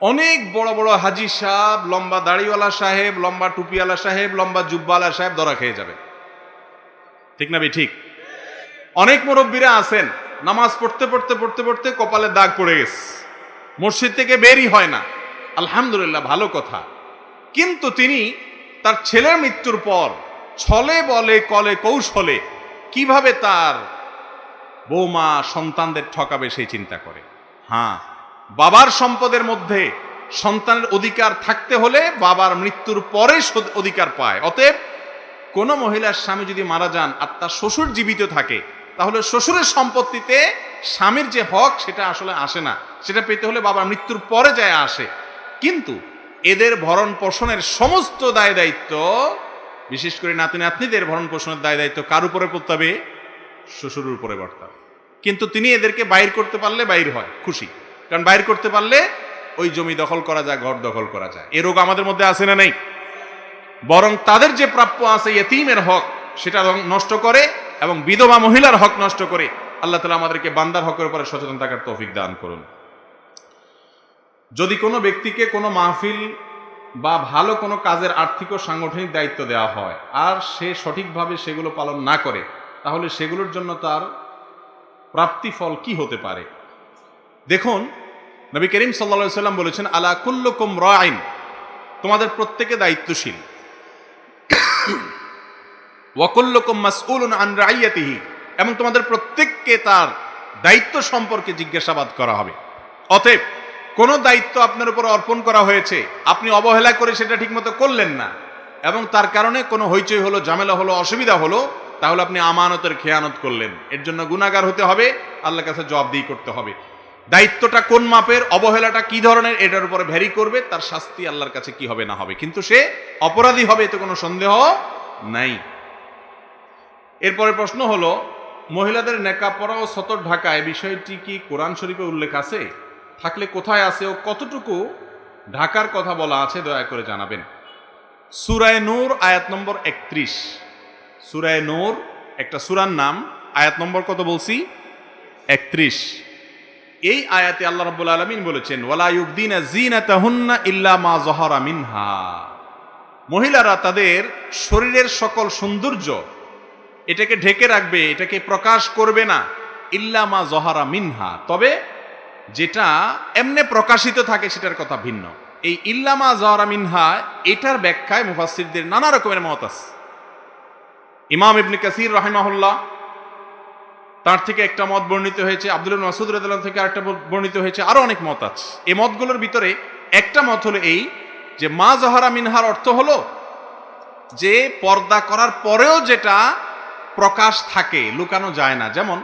অনেক বড় বড় হাজি সাহেব, লম্বা দাড়িওয়ালা সাহেব, লম্বা টুপিওয়ালা সাহেব, লম্বা জুব্বাওয়ালা সাহেব ধরা খেয়ে যাবে, ঠিক না ভাই? ঠিক। অনেক মুরব্বীরা আছেন নামাজ পড়তে পড়তে পড়তে পড়তে কপালে দাগ পড়ে গেছে, মসজিদ থেকে বেরই হয় না। আলহামদুলিল্লাহ, ভালো কথা। কিন্তু তিনি তার ছেলের মৃত্যুর পর ছলে বলে কলে কৌশলে কিভাবে তার বৌমা সন্তানদের ঠকাবে সেই চিন্তা করে। হ্যাঁ, বাবার সম্পদের মধ্যে সন্তানের অধিকার থাকতে হলে বাবার মৃত্যুর পরে অধিকার পায়। অতএব কোনো মহিলার স্বামী যদি মারা যান আর তার শ্বশুর জীবিত থাকে, তাহলে শ্বশুরের সম্পত্তিতে স্বামীর যে হক সেটা আসলে আসে না, সেটা পেতে হলে বাবার মৃত্যুর পরে যায় আসে। কিন্তু এদের ভরণ পোষণের সমস্ত দায় দায়িত্ব, বিশেষ করে নাতি নাতনিদের ভরণ পোষণের দায় দায়িত্ব কার উপরে পড়তে হবে? শ্বশুরের উপরে পড়তে হবে। কিন্তু তিনি এদেরকে বাইর করতে পারলে বাইর হয়, খুশি। কারণ বাইর করতে পারলে ওই জমি দখল করা যায়, ঘর দখল করা যায়। এ রোগ আমাদের মধ্যে আছে না নেই? বরং তাদের যে প্রাপ্য আছে ইয়েতীমের হক সেটা নষ্ট করে এবং বিধবা মহিলার হক নষ্ট করে। আল্লাহ তাআলা আমাদেরকে বান্দার হকের উপরে সচেতন থাকার তৌফিক দান করুন। যদি কোনো ব্যক্তিকে কোনো মাহফিল বা ভালো কোনো কাজের আর্থিক ও সাংগঠনিক দায়িত্ব দেওয়া হয় আর সে সঠিকভাবে সেগুলো পালন না করে, তাহলে সেগুলোর জন্য তার প্রাপ্তি ফল কি হতে পারে? দেখুন, নবী করিম সাল্লাল্লাহু আলাইহি ওয়াসাল্লাম বলেছেন, আলা কুল্লুকুম রাইন, তোমাদের প্রত্যেকে দায়িত্বশীল। ওয়া কুল্লুকুম মাসউলুন আন রাইয়াতিহি, এবং তোমাদের প্রত্যেককে তার দায়িত্ব সম্পর্কে জিজ্ঞাসাবাদ করা হবে। অতএব কোন দায়িত্ব আপনার উপর অর্পণ করা হয়েছে, আপনি অবহেলা করে সেটা ঠিকমতো করলেন না এবং তার কারণে কোনো হইচই হলো, ঝামেলা হলো, অসুবিধা হলো, তাহলে আপনি আমানতের খেয়ানত করলেন। এর জন্য গুনাহগার হতে হবে, আল্লাহর কাছে জবাবদিহি করতে হবে। দায়িত্বটা কোন মাপের, অবহেলাটা কি ধরনের, এটার উপরে ভ্যারি করবে, তার শাস্তি আল্লাহর কাছে কি হবে না হবে, কিন্তু সে অপরাধী হবে, এতে কোনো সন্দেহ নাই। এরপরে প্রশ্ন হলো, মহিলাদের নেকাব পরা ও সতর ঢাকা, এই বিষয়টি কি কোরআন শরীফে উল্লেখ আছে? থাকলে কোথায় আছে ও কতটুকু ঢাকার কথা বলা আছে দয়া করে জানাবেন। সূরা নূর আয়াত নম্বর 31। সূরা নূর একটা সূরার নাম, আয়াত নম্বর কত বলছি? 31। এই আয়াতে আল্লাহ রাব্বুল আলামিন বলেছেন, ওয়ালা ইউবদিনা যিনাতাহুন্না ইল্লা মা যাহারা মিনহা, মহিলারা তাদের শরীরের সকল সৌন্দর্য এটাকে ঢেকে রাখবে, এটাকে প্রকাশ করবে না, ইল্লা মা যাহারা মিনহা, তবে যেটা এমনে প্রকাশিত থাকে সেটার কথা ভিন্ন। এই ইল্লা মা যাহারা মিনহা এটার ব্যাখ্যায় মুফাসসিরদের নানা রকমের মত আছে। ইমাম ইবনে কাসির রাহিমাহুল্লাহ তার থেকে একটা মত বর্ণিত হয়েছে, আব্দুল্লাহ ইবনে মাসউদ রাদিয়াল্লাহু আনহু থেকে আরেকটা বর্ণিত হয়েছে, আরো অনেক মত আছে। এই মতগুলোর ভিতরে একটা মত হলো এই যে মা যাহারা মিনহার অর্থ হলো যে পর্দা করার পরেও যেটা প্রকাশ থাকে, লুকানো যায় না। যেমন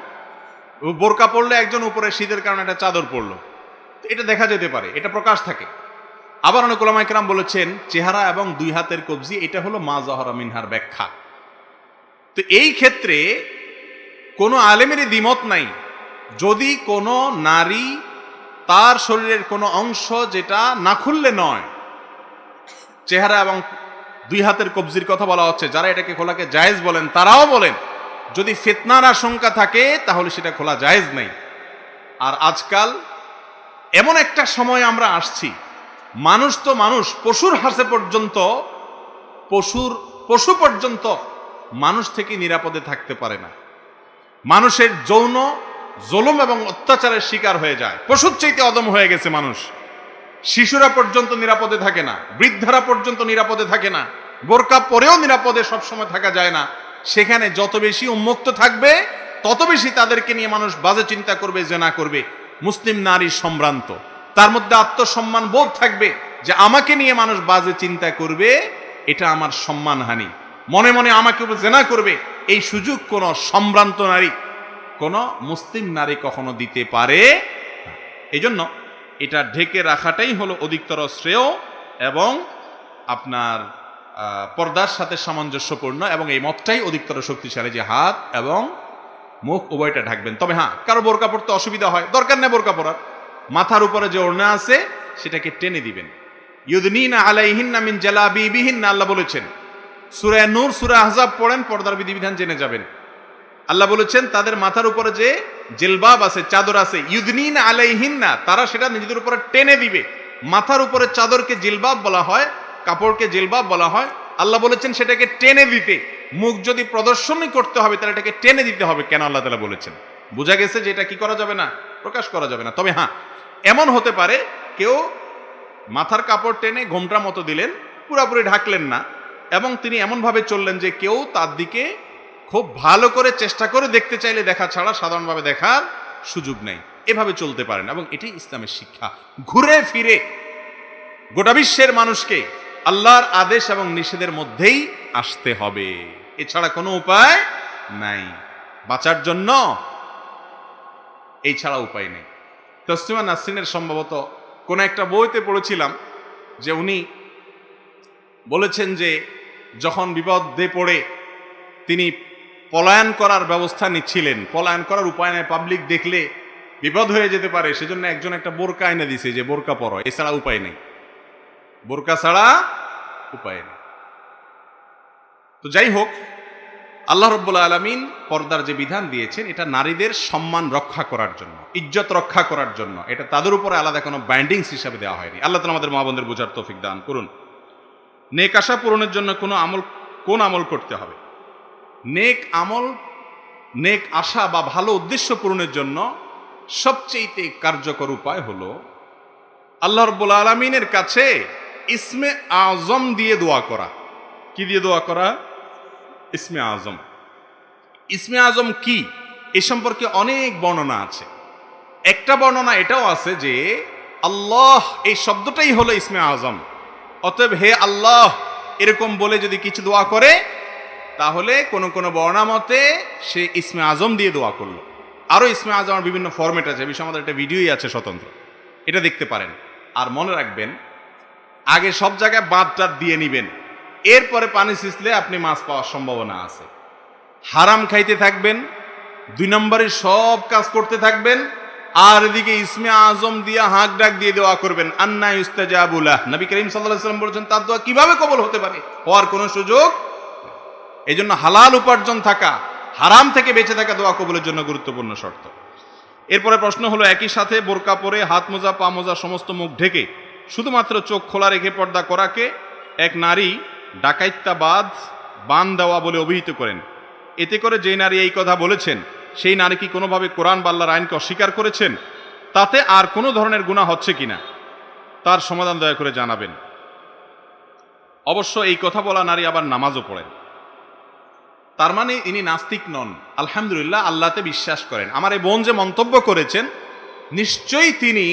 বোরকা পরলে একজন উপরে শীতের কারণে একটা চাদর পরলো, এটা দেখা যেতে পারে, এটা প্রকাশ থাকে। আবার অনেক উলামায়ে কেরাম বলেছেন চেহারা এবং দুই হাতের কবজি, এটা হলো মা যাহারা মিনহার ব্যাখ্যা। তো এই ক্ষেত্রে কোনো আলেমেরই দ্বিমত নাই, যদি কোনো নারী তার শরীরের কোনো অংশ যেটা না খুললে নয়, চেহারা এবং দুই হাতের কবজির কথা বলা হচ্ছে, যারা এটাকে খোলাকে জায়েজ বলেন তারাও বলেন যদি ফিতনার আশঙ্কা থাকে তাহলে সেটা খোলা জায়েজ নাই। আর আজকাল এমন একটা সময় আমরা আসছি, মানুষ তো মানুষ, পশুর হাসে পর্যন্ত, পশু পর্যন্ত মানুষ থেকে নিরাপদে থাকতে পারে না। মানুষের যৌন জুলুম এবং অত্যাচারের শিকার হয়ে যায়, পশুর চাইতে অদম হয়ে গেছে মানুষ। শিশুরা পর্যন্ত নিরাপদে থাকে না, বৃদ্ধারা পর্যন্ত নিরাপদে থাকে না, বোরকা পরেও নিরাপদে সবসময় থাকা যায় না। সেখানে যত বেশি উন্মুক্ত থাকবে তত বেশি তাদেরকে নিয়ে মানুষ বাজে চিন্তা করবে, জেনা করবে। মুসলিম নারী সম্ভ্রান্ত, তার মধ্যে আত্মসম্মান বোধ থাকবে যে আমাকে নিয়ে মানুষ বাজে চিন্তা করবে, এটা আমার সম্মানহানি, মনে মনে আমাকে জেনা করবে, এই সুযোগ কোন সম্ভ্রান্ত নারী, কোন মুসলিম নারী কখনো দিতে পারে না। এই জন্য এটা ঢেকে রাখাটাই হলো অধিকতর শ্রেয় এবং আপনার পর্দার সাথে সামঞ্জস্যপূর্ণ, এবং এই মতটাই অধিকতর শক্তিশালী যে হাত এবং মুখ উভয়টা ঢাকবেন। তবে হ্যাঁ, কারো বোরকা পরতে অসুবিধা হয়, দরকার নেই বোরকা পরার, মাথার উপরে যে ওড়না আছে সেটাকে টেনে দিবেন। ইউদনিনা আলাইহিন্না মিন জালাবিবিহিন্না, আল্লাহ বলেছেন। সূরা নূর, সূরা আহজাব পড়েন, পর্দার বিধিবিধান জেনে যাবেন। আল্লাহ বলেছেন তাদের মাথার উপরে যে জিলবাব আছে, চাদর আছে, ইউদনিনা আলাইহিন্না, তারা সেটা নিজেদের উপরে টেনে দিবে। মাথার উপরে চাদরকে জিলবাব বলা হয়, কাপড়কে জিলবাব বলা হয়। আল্লাহ বলেছেন সেটাকে টেনে দিতে। মুখ যদি প্রদর্শনই করতে হবে তাহলে এটাকে টেনে দিতে হবে। কেন আল্লাহ তাআলা বলেছেন? বোঝা গেছে যে এটা কি করা যাবে না, প্রকাশ করা যাবে না। তবে হ্যাঁ, এমন হতে পারে কেউ মাথার কাপড় টেনে ঘোমটা মতো দিলেন, পুরাপুরি ঢাকলেন না, এবং তিনি এমনভাবে চললেন যে কেউ তার দিকে খুব ভালো করে চেষ্টা করে দেখতে চাইলে দেখা ছাড়া সাধারণভাবে দেখার সুযোগ নেই। এভাবে চলতে পারেন, এবং এটি ইসলামের শিক্ষা। ঘুরে ফিরে গোটা বিশ্বের মানুষকে আল্লাহর আদেশ এবং নিষেধের মধ্যেই আসতে হবে, এছাড়া কোনো উপায় নাই। বাঁচার জন্য এই ছাড়া উপায় নেই। তসলিমা নাসরিনের সম্ভবত কোন একটা বইতে পড়েছিলাম যে উনি বলেছেন যে যখন বিপদে পড়ে তিনি পলায়ন করার ব্যবস্থা নিচ্ছিলেন, পলায়ন করার উপায় নেই, পাবলিক দেখলে বিপদ হয়ে যেতে পারে, সেজন্য একজন একটা বোরকা এনে দিছে যে বোরকা পরো, এছাড়া উপায় নেই, বোরকা ছাড়া উপায় নেই। তো যাই হোক, আল্লাহ রাব্বুল আলামিন পর্দার যে বিধান দিয়েছেন এটা নারীদের সম্মান রক্ষা করার জন্য, ইজ্জত রক্ষা করার জন্য। এটা তাদের উপরে আলাদা কোনো বাইন্ডিংস হিসাবে দেওয়া হয়নি। আল্লাহ তাআলা আমাদের মা বোনদের বোঝার তৌফিক দান করুন। নেক আশা পূরণের জন্য কোন আমল করতে হবে? নেক আশা বা ভালো উদ্দেশ্য পূরণের জন্য সবচেয়ে কার্যকর উপায় হলো আল্লাহ রাব্বুল আলামিনের কাছে ইসমে আজম দিয়ে দোয়া করা। কি দিয়ে দোয়া করা? ইসমে আজম। ইসমে আজম কি, এ সম্পর্কে অনেক বর্ণনা আছে। একটা বর্ণনা এটাও আছে যে আল্লাহ এই শব্দটাই হলো ইসমে আজম, অতএব হে আল্লাহ এরকম বলে যদি কিছু দোয়া করে তাহলে কোন বর্ণনা মতে সে ইসমে আজম দিয়ে দোয়া করলো। আরো ইসমে আজমের বিভিন্ন ফরম্যাট আছে, বিষয়ে আমাদের একটা ভিডিওই আছে স্বতন্ত্র, এটা দেখতে পারেন। আর মনে রাখবেন, আগে সব জায়গায় বাঁধ দিয়ে নিবেন, এরপরে পানি ছিঁচলে আপনি মাছ পাওয়ার সম্ভাবনা আছে। হারাম খাইতে থাকবেন, 2 নম্বরে সব কাজ করতে থাকবেন, আর এদিকে ইসমে আজম দিয়ে হাঁক ডাক দিয়ে দোয়া করবেন। আন্না ইউস্তাজাবু লাহ, নবী করিম সাল্লাল্লাহু আলাইহি ওয়াসাল্লাম বলেছেন তার দোয়া কিভাবে কবুল হতে পারে? হওয়ার কোনো সুযোগ। এই জন্য হালাল উপার্জন থাকা, হারাম থেকে বেঁচে থাকা দোয়া কবুলের জন্য গুরুত্বপূর্ণ শর্ত। এরপরে প্রশ্ন হলো, একই সাথে বোরকা পরে হাত মোজা পা মোজা সমস্ত মুখ ঢেকে শুধুমাত্র চোখ খোলা রেখে পর্দা করাকে এক নারী ডাকাইত্যাবাদ বান দেওয়া বলে অভিহিত করেন। এতে করে যে নারী এই কথা বলেছেন সেই নারী কি কোনোভাবে কোরআন বা আল্লাহর আইনকে অস্বীকার করেছেন? তাতে আর কোনো ধরনের গুনাহ হচ্ছে কিনা তার সমাধান দয়া করে জানাবেন। অবশ্য এই কথা বলা নারী আবার নামাজও পড়েন, তার মানে ইনি নাস্তিক নন, আলহামদুলিল্লাহ আল্লাহতে বিশ্বাস করেন। আমার এই বোন যে মন্তব্য করেছেন, নিশ্চয়ই তিনি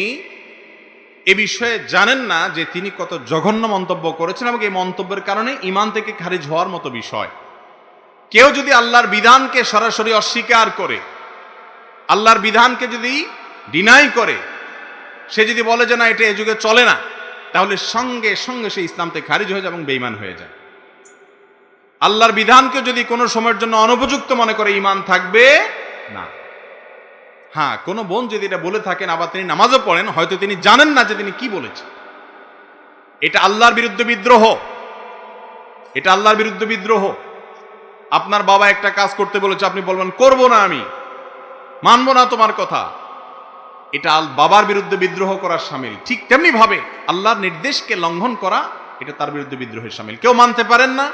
এ বিষয়ে জানেন না যে তিনি কত জঘন্য মন্তব্য করেছেন, এবং এই মন্তব্যের কারণে ঈমান থেকে খারিজ হওয়ার মতো বিষয়। কেউ যদি আল্লাহর বিধানকে সরাসরি অস্বীকার করে, আল্লাহর বিধানকে যদি ডিনাই করে, সে যদি বলে যে না এটা এ যুগে চলে না, তাহলে সঙ্গে সঙ্গে সে ইসলাম থেকে খারিজ হয়ে যায় এবং বেঈমান হয়ে যায়। আল্লাহর বিধানকে যদি কোনো সময়ের জন্য অনুপযুক্ত মনে করে, ঈমান থাকবে না। হ্যাঁ, কোন বোন যদি এটা বলে থাকেন আবার তিনি নামাজও পড়েন, হয়তো তিনি জানেন না যে তিনি কি বলেছেন। এটা আল্লাহর বিরুদ্ধে বিদ্রোহ, এটা আল্লাহর বিরুদ্ধে বিদ্রোহ। আপনার বাবা একটা কাজ করতে বলেছে, আপনি বলবেন করব না, আমি মানব না তোমার কথা, এটা বাবার বিরুদ্ধে বিদ্রোহ করার শামিল। ঠিক তেমনি ভাবে আল্লাহর নির্দেশকে লঙ্ঘন করা, এটা তার বিরুদ্ধে বিদ্রোহের শামিল। কেউ মানতে পারেন না,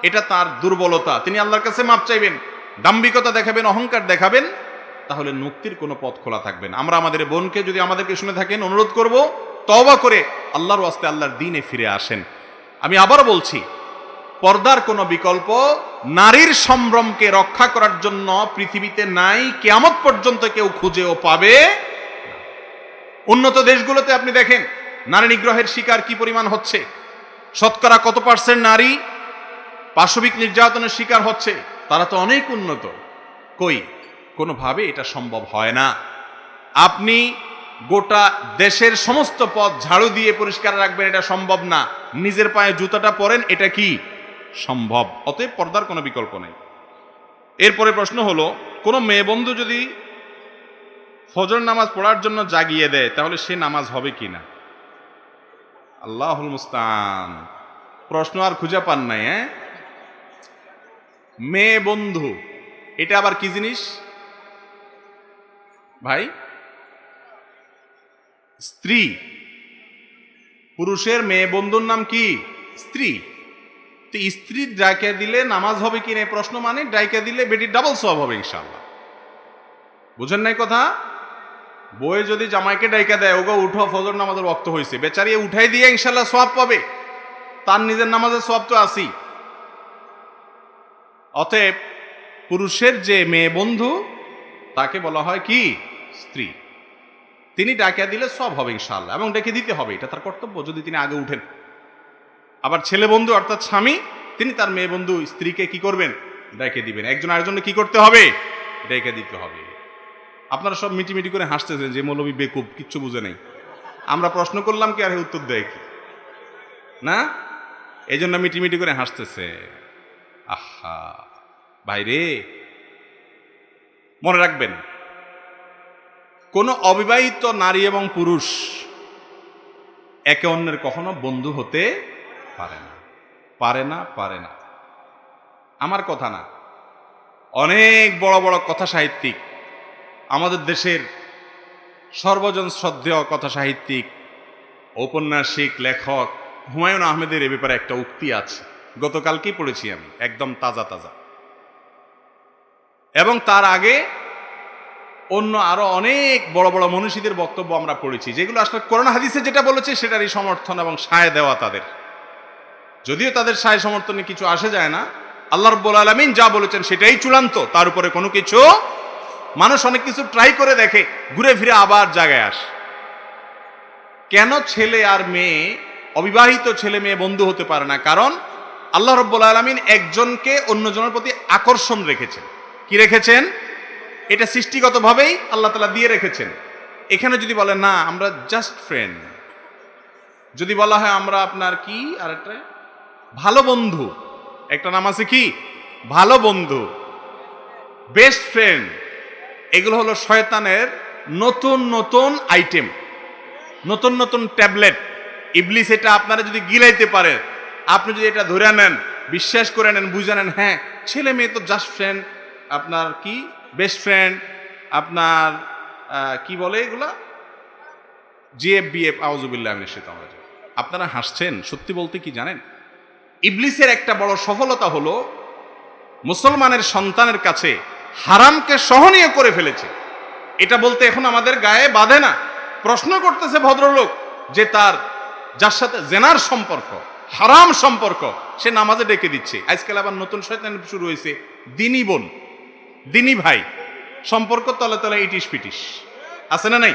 এটা তার দুর্বলতা, তিনি আল্লাহর কাছে মাপ চাইবেন, দাম্ভিকতা দেখাবেন, অহংকার দেখাবেন, তাহলে মুক্তির কোনো পথ খোলা থাকবে না। আমরা আমাদের বোনকে যদি আমাদেরকে শুনে থাকেন, অনুরোধ করব তওবা করে আল্লাহর ওয়াস্তে আল্লাহর দ্বীনে ফিরে আসেন। আমি আবার বলছি, পর্দার কোনো বিকল্প নারীর সম্ভ্রমকে রক্ষা করার জন্য পৃথিবীতে নাই, কিয়ামত পর্যন্ত কেউ খুঁজেও পাবে। উন্নত দেশগুলোতে আপনি দেখেন নারী নিগ্রহের শিকার কি পরিমাণ হচ্ছে, শতকরা কত % নারী পাশবিক নির্যাতনের শিকার হচ্ছে। তারা তো অনেক উন্নত, কই কোনোভাবে এটা সম্ভব হয় না। আপনি গোটা দেশের সমস্ত পথ ঝাড়ু দিয়ে পরিষ্কার রাখবেন, এটা সম্ভব না। নিজের পায়ে জুতাটা পরেন, এটা কি সম্ভব? অতএব পর্দার কোনো বিকল্প নেই। এরপরে প্রশ্ন হলো, কোনো মেয়ে বন্ধু যদি ফজর নামাজ পড়ার জন্য জাগিয়ে দেয় তাহলে সে নামাজ হবে কিনা? আল্লাহুল মুস্তান, প্রশ্ন আর খুঁজে পান নাই। মেয়ে বন্ধু এটা আবার কি জিনিস ভাই? স্ত্রী, পুরুষের মেয়ে বন্ধুর নাম কি? স্ত্রী। তো স্ত্রী ডাইকা দিলে নামাজ হবে কি না প্রশ্ন, মানে ডাইকা দিলে বেটির ডাবল সওয়াব হবে ইনশাআল্লাহ। বুঝেন নাই কথা? বই যদি জামাইকে ডাইকা দেয়, ওগো উঠো ফজর নামাজের ওয়াক্ত হয়েছে, বেচারি উঠাই দিয়ে ইনশাআল্লাহ সওয়াব পাবে, তার নিজের নামাজের সওয়াব তো আছেই। অতএব পুরুষের যে মেয়ে বন্ধু তাকে বলা হয় কি? স্ত্রী। তিনি ডাকা দিলে সব হবে ইনশাআল্লাহ, এবং ডেকে দিতে হবে, এটা তার কর্তব্য যদি তিনি আগে উঠেন। আবার ছেলে বন্ধু অর্থাৎ স্বামী, তিনি তার মেয়ে বন্ধু স্ত্রীকে কি করবেন? ডেকে দিবেন। একজন আরেকজনকে কি করতে হবে? ডেকে দিতে হবে। আপনারা সব মিটিমিটি করে হাসতেছেন যে মৌলবী বেকুব, কিচ্ছু বুঝে নেই। আমরা প্রশ্ন করলাম কি আর উত্তর দেয় কি না, এই জন্য মিটিমিটি করে হাসতেছে। আহা ভাইরে, মনে রাখবেন, কোন অবিবাহিত নারী এবং পুরুষ একে অন্যের কখনো বন্ধু হতে পারে না, পারে না, পারে না। আমার কথা না, অনেক বড় বড় কথা সাহিত্যিক, আমাদের দেশের সর্বজন শ্রদ্ধেয় কথা সাহিত্যিক, ঔপন্যাসিক, লেখক হুমায়ুন আহমেদের এ ব্যাপারে একটা উক্তি আছে, গতকালকেই পড়েছি আমি, একদম তাজা তাজা। এবং তার আগে অন্য আরো অনেক বড় বড় মনীষীদের বক্তব্য আমরা পড়েছি, যেগুলো আসলে কোরআন হাদিসে যেটা বলেছে সেটারই সমর্থন এবং সায় দেওয়া তাদের। যদিও তাদের সায় সমর্থনে কিছু আসে যায় না, আল্লাহ রাব্বুল আলামিন যা বলেছেন সেটাই চূড়ান্ত, তার উপরে কোনো কিছু। মানুষ অনেক কিছু ট্রাই করে দেখে, ঘুরে ফিরে আবার জায়গায় আসে। কেন ছেলে আর মেয়ে, অবিবাহিত ছেলে মেয়ে বন্ধু হতে পারে না? কারণ আল্লাহ রাব্বুল আলামিন একজনকে অন্যজনের প্রতি আকর্ষণ রেখেছেন। কি রেখেছেন? এটা সৃষ্টিগতভাবেই আল্লাহ তাআলা দিয়ে রেখেছেন। এখানে যদি বলে না আমরা জাস্ট ফ্রেন্ড, যদি বলা হয় আমরা আপনার কি আর একটা ভালো বন্ধু, একটা নাম আছে কি ভালো বন্ধু, বেস্ট ফ্রেন্ড, এগুলো হলো শয়তানের নতুন নতুন আইটেম, নতুন নতুন ট্যাবলেট। ইবলিস এটা আপনারা যদি গিলাইতে পারে, আপনি যদি এটা ধরে নেন, বিশ্বাস করে নেন, বুঝে নেন, হ্যাঁ ছেলে মেয়ে তো জাস্ট ফ্রেন্ড, আপনার কি বেস্ট ফ্রেন্ড, আপনার কি বলে এগুলা জিএফ বিএফ, আউযুবিল্লাহি মিনাশ শাইতানির রাজিম। আপনারা হাসছেন, সত্যি বলতে কি জানেন, ইবলিসের একটা বড় সফলতা হলো মুসলমানের সন্তানের কাছে হারামকে সহনীয় করে ফেলেছে। এটা বলতে এখন আমাদের গায়ে বাঁধে না। প্রশ্ন করতেছে ভদ্রলোক যে তার যার সাথে জেনার সম্পর্ক, হারাম সম্পর্ক, সে নামাজে ডেকে দিচ্ছে। আজকাল আবার নতুন শয়তান শুরু হয়েছে, দিনী বোন, দিনী ভাই, সম্পর্ক তলে তলে ইটিস পিটিস, আছে না নাই?